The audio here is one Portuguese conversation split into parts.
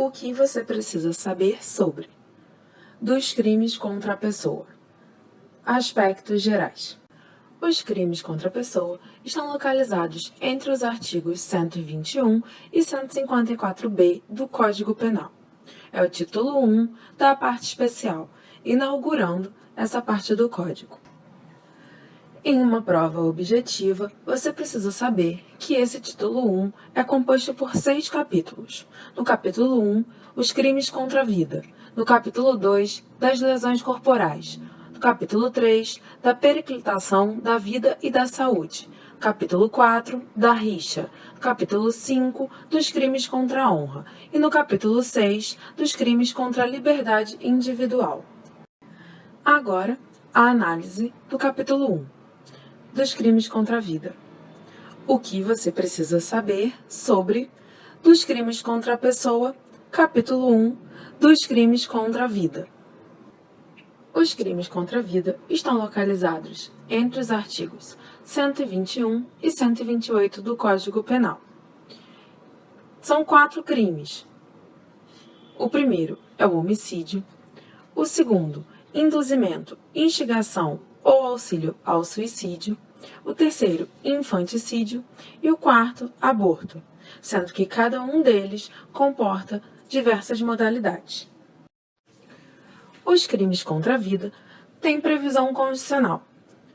O que você precisa saber sobre dos crimes contra a pessoa. Aspectos gerais. Os crimes contra a pessoa estão localizados entre os artigos 121 e 154b do Código Penal. É o título 1 da parte especial, inaugurando essa parte do Código. Em uma prova objetiva, você precisa saber que esse título 1 é composto por 6 capítulos. No capítulo 1, os crimes contra a vida. No capítulo 2, das lesões corporais. No capítulo 3, da periclitação da vida e da saúde. No capítulo 4, da rixa. No capítulo 5, dos crimes contra a honra. E no capítulo 6, dos crimes contra a liberdade individual. Agora, a análise do capítulo 1. Dos crimes contra a vida. O que você precisa saber sobre dos crimes contra a pessoa, capítulo 1, dos crimes contra a vida. Os crimes contra a vida estão localizados entre os artigos 121 e 128 do Código Penal. São 4 crimes. O primeiro é o homicídio. O segundo, induzimento, instigação ou auxílio ao suicídio, o terceiro, infanticídio, e o quarto, aborto, sendo que cada um deles comporta diversas modalidades. Os crimes contra a vida têm previsão constitucional.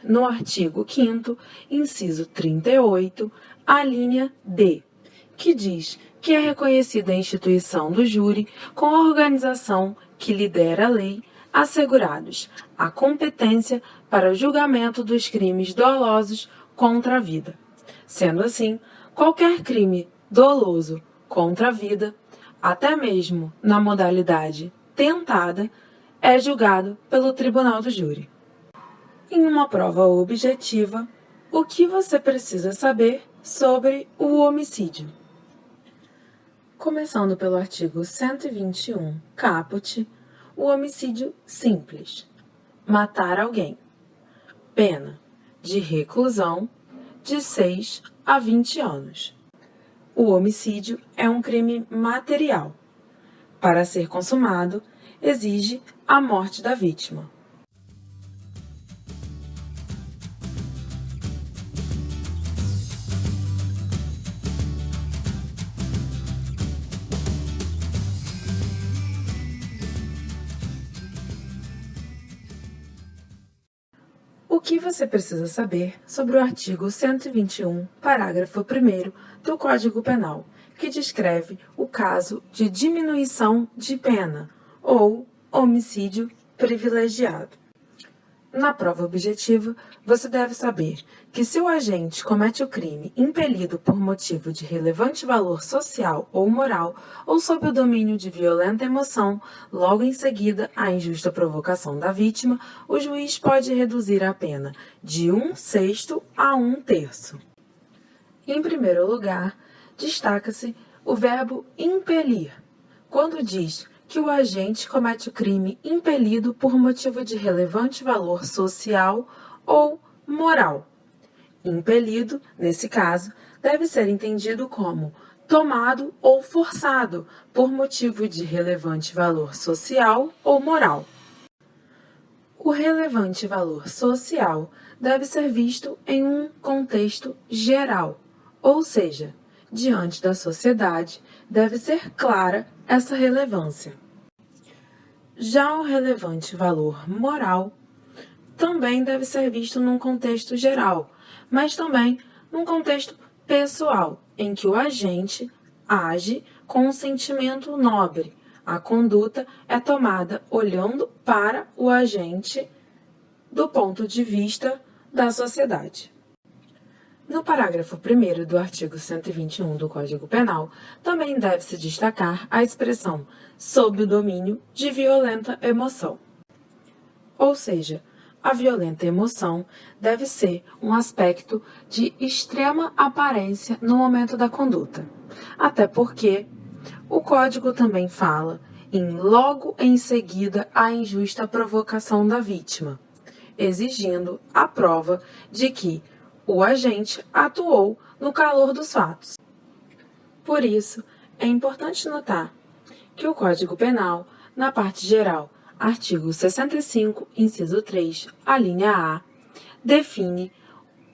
No artigo 5º, inciso 38, a linha D, que diz que é reconhecida a instituição do júri com a organização que lidera a lei, assegurados a competência para o julgamento dos crimes dolosos contra a vida. Sendo assim, qualquer crime doloso contra a vida, até mesmo na modalidade tentada, é julgado pelo tribunal do júri. Em uma prova objetiva, o que você precisa saber sobre o homicídio? Começando pelo artigo 121, caput, o homicídio simples. Matar alguém. Pena de reclusão de 6 a 20 anos. O homicídio é um crime material. Para ser consumado, exige a morte da vítima. O que você precisa saber sobre o artigo 121, parágrafo 1º do Código Penal, que descreve o caso de diminuição de pena ou homicídio privilegiado? Na prova objetiva, você deve saber que se o agente comete o crime impelido por motivo de relevante valor social ou moral ou sob o domínio de violenta emoção, logo em seguida à injusta provocação da vítima, o juiz pode reduzir a pena de 1/6 a 1/3. Em primeiro lugar, destaca-se o verbo impelir, quando diz que o agente comete o crime impelido por motivo de relevante valor social ou moral. Impelido, nesse caso, deve ser entendido como tomado ou forçado por motivo de relevante valor social ou moral. O relevante valor social deve ser visto em um contexto geral, ou seja, diante da sociedade, deve ser clara essa relevância. Já o relevante valor moral também deve ser visto num contexto geral, mas também num contexto pessoal, em que o agente age com um sentimento nobre. A conduta é tomada olhando para o agente do ponto de vista da sociedade. No parágrafo 1º do artigo 121 do Código Penal, também deve-se destacar a expressão sob o domínio de violenta emoção. Ou seja, a violenta emoção deve ser um aspecto de extrema aparência no momento da conduta. Até porque o Código também fala em logo em seguida à injusta provocação da vítima, exigindo a prova de que o agente atuou no calor dos fatos. Por isso, é importante notar que o Código Penal, na parte geral, artigo 65, inciso 3, a linha A, define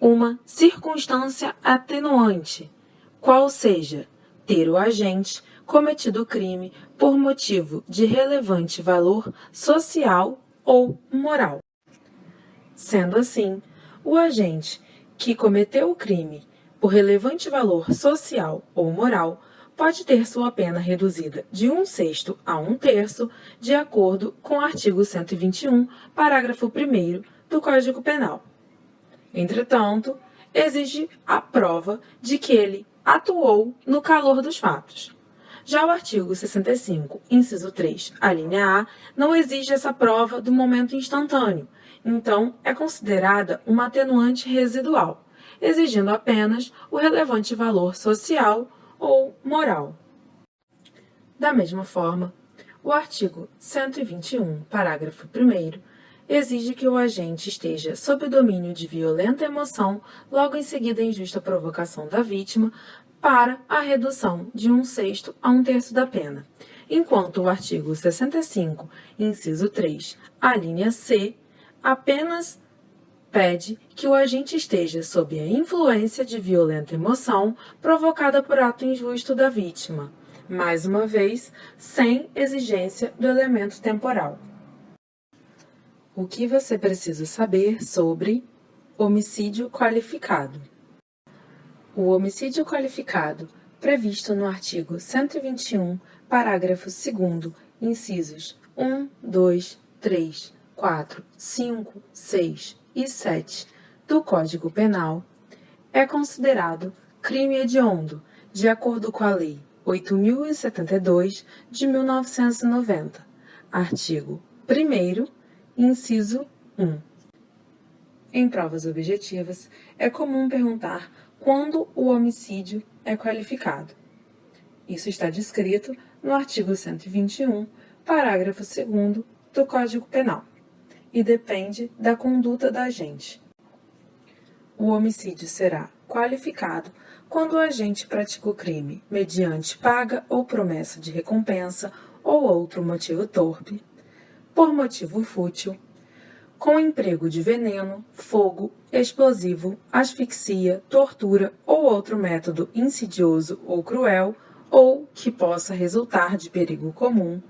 uma circunstância atenuante, qual seja ter o agente cometido o crime por motivo de relevante valor social ou moral. Sendo assim, o agente que cometeu o crime por relevante valor social ou moral pode ter sua pena reduzida de 1/6 a 1/3, de acordo com o artigo 121, parágrafo 1º do Código Penal. Entretanto, exige a prova de que ele atuou no calor dos fatos. Já o artigo 65, inciso 3, a linha A, não exige essa prova do momento instantâneo, então é considerada uma atenuante residual, exigindo apenas o relevante valor social ou moral. Da mesma forma, o artigo 121, parágrafo 1º, exige que o agente esteja sob o domínio de violenta emoção, logo em seguida a injusta provocação da vítima, para a redução de 1/6 a 1/3 da pena, enquanto o artigo 65, inciso 3, a linha C, apenas pede que o agente esteja sob a influência de violenta emoção provocada por ato injusto da vítima, mais uma vez, sem exigência do elemento temporal. O que você precisa saber sobre homicídio qualificado? O homicídio qualificado, previsto no artigo 121, parágrafo 2º, incisos 1, 2, 3, 4, 5, 6 e 7 do Código Penal, é considerado crime hediondo, de acordo com a Lei 8.072 de 1990, artigo 1º, inciso 1. Em provas objetivas, é comum perguntar quando o homicídio é qualificado. Isso está descrito no artigo 121, parágrafo 2º do Código Penal, e depende da conduta da agente. O homicídio será qualificado quando o agente pratica o crime mediante paga ou promessa de recompensa ou outro motivo torpe, por motivo fútil, com emprego de veneno, fogo, explosivo, asfixia, tortura ou outro método insidioso ou cruel, ou que possa resultar de perigo comum,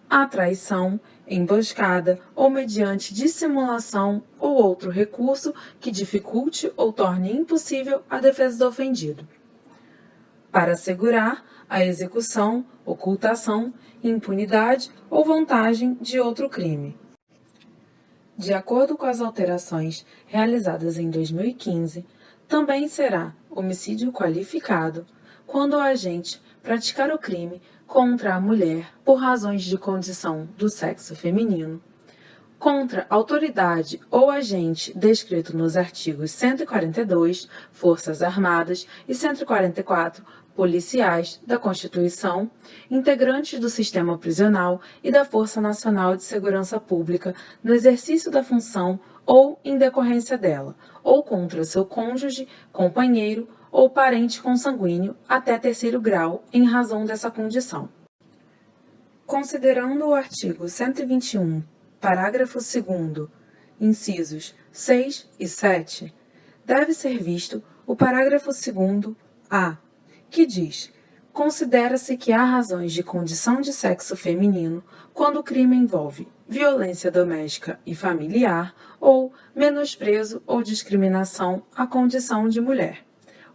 a traição, emboscada ou mediante dissimulação ou outro recurso que dificulte ou torne impossível a defesa do ofendido, para assegurar a execução, ocultação, impunidade ou vantagem de outro crime. De acordo com as alterações realizadas em 2015, também será homicídio qualificado quando o agente praticar o crime contra a mulher por razões de condição do sexo feminino, contra autoridade ou agente descrito nos artigos 142, Forças Armadas, e 144, policiais da Constituição, integrantes do sistema prisional e da Força Nacional de Segurança Pública no exercício da função ou em decorrência dela, ou contra seu cônjuge, companheiro ou parente consanguíneo até 3º grau em razão dessa condição. Considerando o artigo 121, parágrafo 2º, incisos 6 e 7, deve ser visto o parágrafo 2º-A, que diz: considera-se que há razões de condição de sexo feminino quando o crime envolve violência doméstica e familiar ou menosprezo ou discriminação à condição de mulher,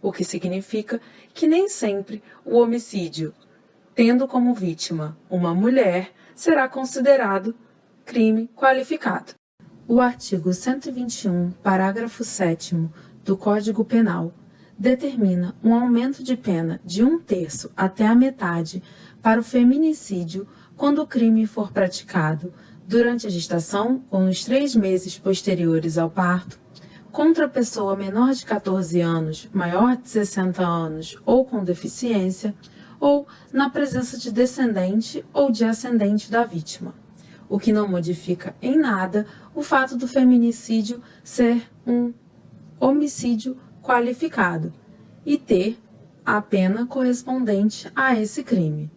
o que significa que nem sempre o homicídio, tendo como vítima uma mulher, será considerado crime qualificado. O artigo 121, parágrafo 7º do Código Penal determina um aumento de pena de 1/3 até a metade para o feminicídio quando o crime for praticado durante a gestação ou nos 3 meses posteriores ao parto, contra a pessoa menor de 14 anos, maior de 60 anos ou com deficiência, ou na presença de descendente ou de ascendente da vítima, o que não modifica em nada o fato do feminicídio ser um homicídio qualificado e ter a pena correspondente a esse crime.